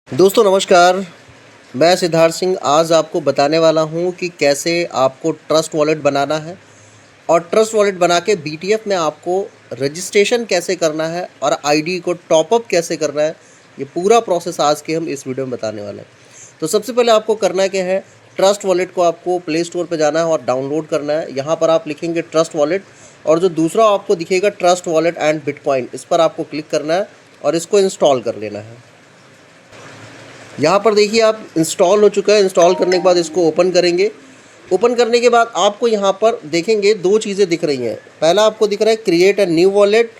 दोस्तों नमस्कार। मैं सिद्धार्थ सिंह आज आपको बताने वाला हूं कि कैसे आपको ट्रस्ट वॉलेट बनाना है और ट्रस्ट वॉलेट बना के बीटीएफ में आपको रजिस्ट्रेशन कैसे करना है और आईडी को टॉपअप कैसे करना है। ये पूरा प्रोसेस आज के हम इस वीडियो में बताने वाले हैं। तो सबसे पहले आपको करना क्या है, ट्रस्ट वॉलेट को आपको प्ले स्टोर पर जाना है और डाउनलोड करना है। यहाँ पर आप लिखेंगे ट्रस्ट वॉलेट और जो दूसरा आपको दिखेगा ट्रस्ट वॉलेट एंड बिटकॉइन, इस पर आपको क्लिक करना है और इसको इंस्टॉल कर लेना है। यहाँ पर देखिए आप इंस्टॉल हो चुका है। इंस्टॉल करने के बाद इसको ओपन करेंगे। ओपन करने के बाद आपको यहाँ पर देखेंगे दो चीज़ें दिख रही हैं। पहला आपको दिख रहा है create a new wallet,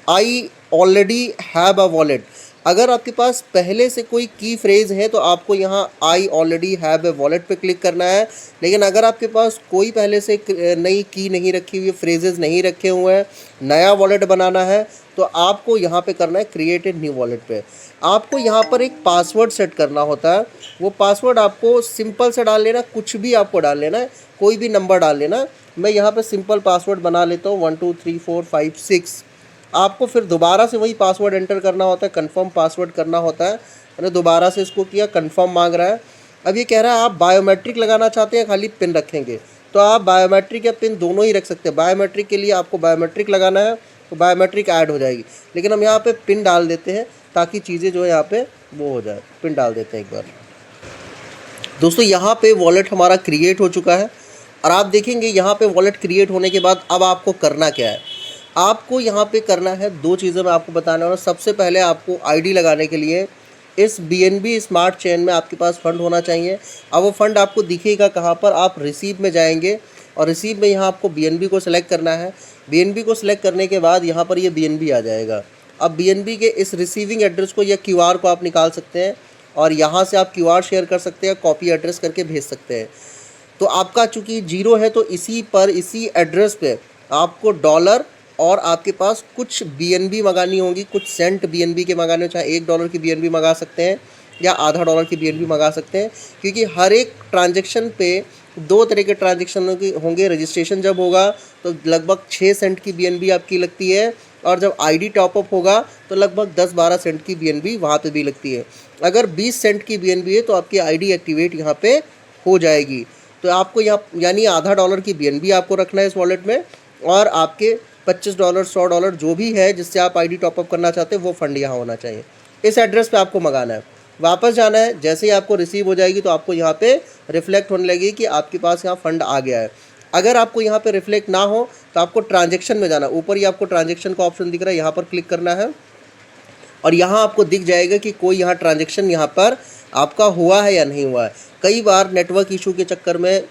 I already have a wallet. अगर आपके पास पहले से कोई की फ्रेज है तो आपको यहाँ I already have a wallet पे क्लिक करना है। लेकिन अगर आपके पास कोई पहले से नई की नहीं रखी हुई, फ्रेजेस नहीं रखे हुए हैं, नया वॉलेट बनाना है, तो आपको यहाँ पे करना है क्रिएट ए न्यू वॉलेट पे। आपको यहाँ पर एक पासवर्ड सेट करना होता है। वो पासवर्ड आपको सिंपल से डाल लेना, कुछ भी आपको डाल लेना है, कोई भी नंबर डाल लेना। मैं यहाँ पे सिंपल पासवर्ड बना लेता हूँ 1 2 3 4 5 6। आपको फिर दोबारा से वही पासवर्ड एंटर करना होता है, कंफर्म पासवर्ड करना होता है। मैंने दोबारा से इसको किया, कंफर्म मांग रहा है। अब ये कह रहा है आप बायोमेट्रिक लगाना चाहते हैं खाली पिन रखेंगे, तो आप बायोमेट्रिक या पिन दोनों ही रख सकते हैं। बायोमेट्रिक के लिए आपको बायोमेट्रिक लगाना है तो बायोमेट्रिक ऐड हो जाएगी, लेकिन हम यहाँ पे पिन डाल देते हैं ताकि चीज़ें जो है यहाँ पे वो हो जाए। पिन डाल देते हैं एक बार। दोस्तों यहाँ पे वॉलेट हमारा क्रिएट हो चुका है और आप देखेंगे यहाँ पे वॉलेट क्रिएट होने के बाद अब आपको करना क्या है। आपको यहाँ पे करना है दो चीज़ें मैं आपको बताने वाला हूँ। सबसे पहले आपको आईडी लगाने के लिए इस बीएनबी स्मार्ट चेन में आपके पास फ़ंड होना चाहिए। अब वो फ़ंड आपको दिखेगा कहाँ पर, आप रिसीव में जाएंगे और रिसीव में यहाँ आपको बीएनबी को सिलेक्ट करना है। बीएनबी को सिलेक्ट करने के बाद यहाँ पर ये बीएनबी आ जाएगा। अब बीएनबी के इस रिसीविंग एड्रेस को या क्यूआर को आप निकाल सकते हैं और यहाँ से आप क्यूआर शेयर कर सकते हैं, कॉपी एड्रेस करके भेज सकते हैं। तो आपका चूँकि जीरो है तो इसी एड्रेस पे आपको डॉलर और आपके पास कुछ बीएनबी मंगानी होगी, कुछ सेंट बीएनबी के मंगाने हो, चाहे $1 की बीएनबी मंगा सकते हैं या आधा डॉलर की बीएनबी मंगा सकते हैं। क्योंकि हर एक ट्रांजैक्शन पे दो तरह के ट्रांजैक्शन होंगे। रजिस्ट्रेशन जब होगा तो लगभग 6 सेंट की बीएनबी आपकी लगती है और जब आईडी टॉपअप होगा तो लगभग 10-12 सेंट की बीएनबी वहाँ पे भी लगती है। अगर 20 सेंट की बीएनबी है तो आपकी आईडी एक्टिवेट यहाँ पे हो जाएगी। तो आपको यहाँ यानी आधा डॉलर की बीएनबी आपको रखना है इस वॉलेट में और आपके $25 $100 जो भी है जिससे आप आईडी टॉपअप करना चाहते हैं वो फ़ंड यहाँ होना चाहिए। इस एड्रेस पे आपको मंगाना है, वापस जाना है। जैसे ही आपको रिसीव हो जाएगी तो आपको यहाँ पे रिफ्लेक्ट होने लगेगी कि आपके पास यहाँ फ़ंड आ गया है। अगर आपको यहाँ पे रिफ्लेक्ट ना हो तो आपको ट्रांजेक्शन में जाना है। ऊपर ही आपको ट्रांजेक्शन का ऑप्शन दिख रहा है, यहाँ पर क्लिक करना है और यहाँ आपको दिख जाएगा कि कोई यहाँ ट्रांजेक्शन यहाँ पर आपका हुआ है या नहीं हुआ है। कई बार नेटवर्क इशू के चक्कर में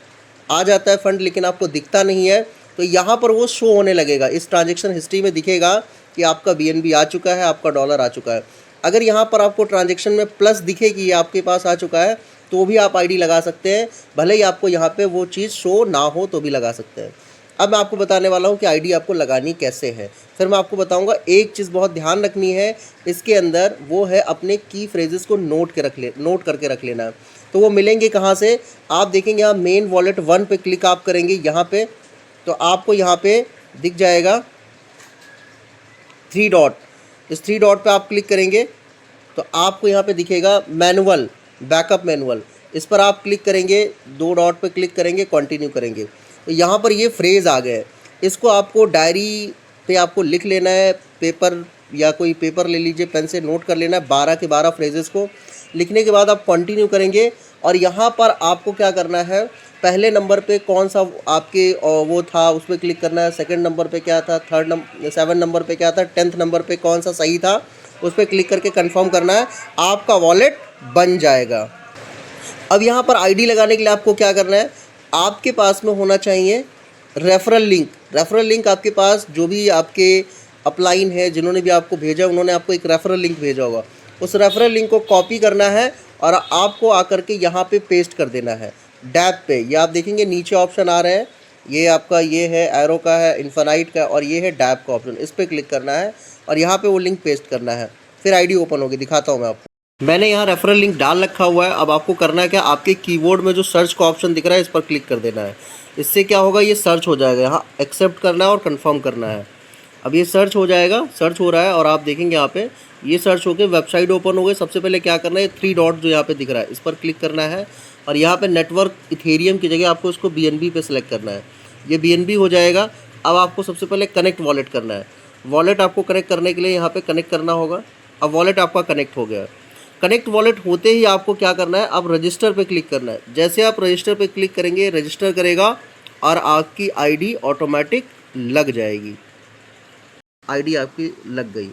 आ जाता है फ़ंड लेकिन आपको दिखता नहीं है, तो यहाँ पर वो शो होने लगेगा। इस ट्रांजैक्शन हिस्ट्री में दिखेगा कि आपका बीएनबी आ चुका है, आपका डॉलर आ चुका है। अगर यहाँ पर आपको ट्रांजैक्शन में प्लस दिखे कि ये आपके पास आ चुका है तो भी आप आईडी लगा सकते हैं, भले ही आपको यहाँ पे वो चीज़ शो ना हो तो भी लगा सकते हैं। अब मैं आपको बताने वाला हूँ कि आईडी आपको लगानी कैसे है। फिर मैं आपको बताऊँगा एक चीज़ बहुत ध्यान रखनी है इसके अंदर, वो है अपने की फ्रेजेस को नोट करके रख लेना। तो वो मिलेंगे कहाँ से, आप देखेंगे यहाँ मेन वॉलेट 1 पे क्लिक आप करेंगे यहाँ पे, तो आपको यहाँ पे दिख जाएगा 3 डॉट। इस 3 डॉट पे आप क्लिक करेंगे तो आपको यहाँ पे दिखेगा मैनुअल, बैकअप मैनुअल। इस पर आप क्लिक करेंगे, 2 डॉट पे क्लिक करेंगे, कंटिन्यू करेंगे तो यहाँ पर ये फ्रेज़ आ गए। इसको आपको डायरी पे आपको लिख लेना है, पेपर या कोई पेपर ले लीजिए, पेन से नोट कर लेना है 12 के 12 फ्रेजेस को। लिखने के बाद आप कंटिन्यू करेंगे और यहाँ पर आपको क्या करना है, पहले नंबर पे कौन सा आपके वो था उस पर क्लिक करना है, सेकंड नंबर पे क्या था, 7 नंबर पे क्या था, 10th नंबर पे कौन सा सही था उस पर क्लिक करके कंफर्म करना है, आपका वॉलेट बन जाएगा। अब यहाँ पर आईडी लगाने के लिए आपको क्या करना है, आपके पास में होना चाहिए रेफरल लिंक। रेफरल लिंक आपके पास जो भी आपके अपलाइन है, जिन्होंने भी आपको भेजा उन्होंने आपको एक रेफरल लिंक भेजा होगा। उस रेफरल लिंक को कॉपी करना है और आपको आकर के यहाँ पे पेस्ट कर देना है डैब पे। ये आप देखेंगे नीचे ऑप्शन आ रहे हैं, ये आपका ये है एरो का है, इन्फिनाइट का, और ये है डैब का ऑप्शन। इस पर क्लिक करना है और यहाँ पे वो लिंक पेस्ट करना है, फिर आईडी ओपन होगी। दिखाता हूँ मैं आपको। मैंने यहाँ रेफरल लिंक डाल रखा हुआ है। अब आपको करना है क्या, आपके कीबोर्ड में जो सर्च का ऑप्शन दिख रहा है इस पर क्लिक कर देना है। इससे क्या होगा, ये सर्च हो जाएगा। यहाँ एक्सेप्ट करना है और कन्फर्म करना है। अब ये सर्च हो जाएगा, सर्च हो रहा है और आप देखेंगे यहाँ पे ये सर्च होके वेबसाइट ओपन हो गई। सबसे पहले क्या करना है, 3 डॉट जो यहाँ पे दिख रहा है इस पर क्लिक करना है और यहाँ पे नेटवर्क इथेरियम की जगह आपको इसको BNB पे सिलेक्ट करना है। ये BNB हो जाएगा। अब आपको सबसे पहले कनेक्ट वॉलेट करना है। वॉलेट आपको कनेक्ट करने के लिए यहाँ पे कनेक्ट करना होगा। अब वॉलेट आपका कनेक्ट हो गया। कनेक्ट वॉलेट होते ही आपको क्या करना है, अब रजिस्टर पे क्लिक करना है। जैसे आप रजिस्टर पे क्लिक करेंगे रजिस्टर करेगा और आपकी आईडी ऑटोमेटिक लग जाएगी। आईडी आपकी लग गई।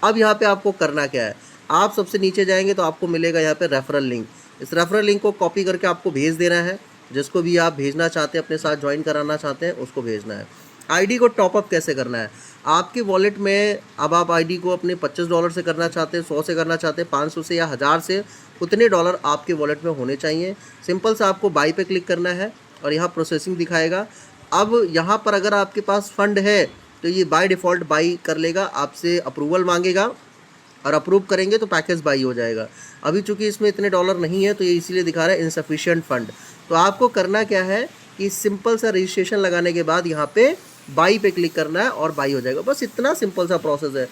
अब यहाँ पे आपको करना क्या है, आप सबसे नीचे जाएंगे तो आपको मिलेगा यहाँ पे रेफरल लिंक। इस रेफरल लिंक को कॉपी करके आपको भेज देना है। जिसको भी आप भेजना चाहते हैं, अपने साथ ज्वाइन कराना चाहते हैं, उसको भेजना है। आईडी को टॉपअप कैसे करना है, आपके वॉलेट में अब आप आईडी को अपने $25 से करना चाहते हैं, 100 से करना चाहते हैं, 500 से या 1000 से, उतने डॉलर आपके वॉलेट में होने चाहिए। सिंपल सा आपको बाई पे क्लिक करना है और यहाँ प्रोसेसिंग दिखाएगा। अब यहाँ पर अगर आपके पास फंड है तो ये बाय डिफ़ॉल्ट बाई कर लेगा, आपसे अप्रूवल मांगेगा और अप्रूव करेंगे तो पैकेज बाई हो जाएगा। अभी चूंकि इसमें इतने डॉलर नहीं है तो ये इसीलिए दिखा रहा है इनसफिशिएंट फंड। तो आपको करना क्या है कि सिंपल सा रजिस्ट्रेशन लगाने के बाद यहाँ पे बाई पे क्लिक करना है और बाई हो जाएगा। बस इतना सिंपल सा प्रोसेस है।